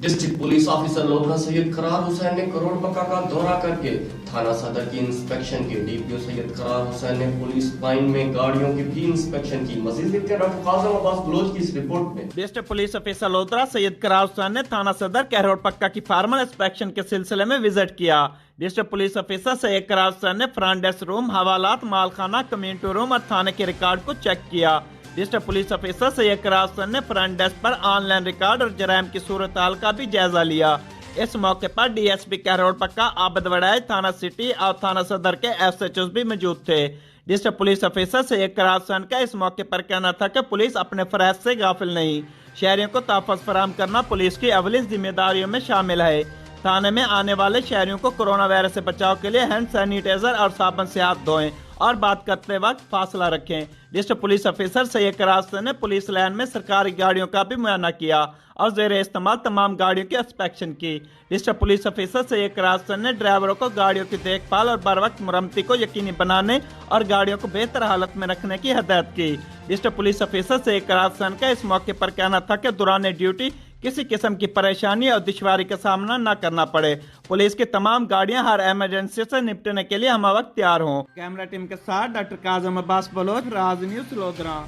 District police officer Lodha سید قرار حسین نے کروڑ پکا کا دورہ کر کے تھانہ صدر کی انسپیکشن کی. ڈی پی او سید قرار حسین نے پولیس لائن میں گاڑیوں کی بھی انسپیکشن کی. مزید دیکھتے ہیں ڈاکٹر قاسم عباس بلوچ کی اس رپورٹ میں. ڈسٹرکٹ پولیس آفیسر لودھا سید قرار حسین نے تھانہ صدر کروڑ پکا کی فارمل انسپیکشن کے سلسلے میں وزٹ کیا. ڈسٹرکٹ پولیس آفیسر سید قرار حسین نے فرنٹ ڈیسک روم، حوالات، مال خانہ، کمیونٹی روم اور تھانے کے ریکارڈ کو چیک کیا. ڈسٹرکٹ پولیس آفیسر سید قرار حسین نے فرنٹ ڈیسک پر آن لائن ریکارڈ اور جرائم کی صورتحال کا بھی جائزہ لیا. اس موقع پر ڈی ایس پی کروڑ پکا، عابد وڑائی، تھانہ سٹی اور تھانہ صدر کے ایس ایچ اوز بھی موجود تھے. ڈسٹرکٹ پولیس آفیسر سید قرار حسین کا اس موقع پر کہنا تھا کہ پولیس اپنے فرائض سے غافل نہیں. شہریوں کو تحفظ فراہم کرنا پولیس کی اولین ذمہ داریوں میں شامل ہے. تھانے میں آنے والے شہریوں کو کورونا وائرس سے بچاؤ کے لیے ہینڈ سینیٹائزر اور صابن سے ہاتھ دھوئیں اور بات کرتے وقت فاصلہ رکھیں. ڈسٹرکٹ پولیس آفیسر سید قرار حسین نے پولیس لائن میں سرکاری گاڑیوں کا بھی معائنہ کیا اور زیر استعمال تمام گاڑیوں کی انسپیکشن کی. ڈسٹرکٹ پولیس آفیسر سید قرار حسین نے ڈرائیوروں کو گاڑیوں کی دیکھ بھال اور بر وقت مرمتی کو یقینی بنانے اور گاڑیوں کو بہتر حالت میں رکھنے کی ہدایت کی. ڈسٹرکٹ پولیس آفیسر سید قرار حسین کا اس موقع پر کہنا تھا کہ دوران ڈیوٹی کسی قسم کی پریشانی اور دشواری کا سامنا نہ کرنا پڑے. پولیس کی تمام گاڑیاں ہر ایمرجنسی سے نپٹنے کے لیے ہمہ وقت تیار ہوں. کیمرہ ٹیم کے ساتھ ڈاکٹر قاسم عباس بلوچ، راز نیوز، لودھا.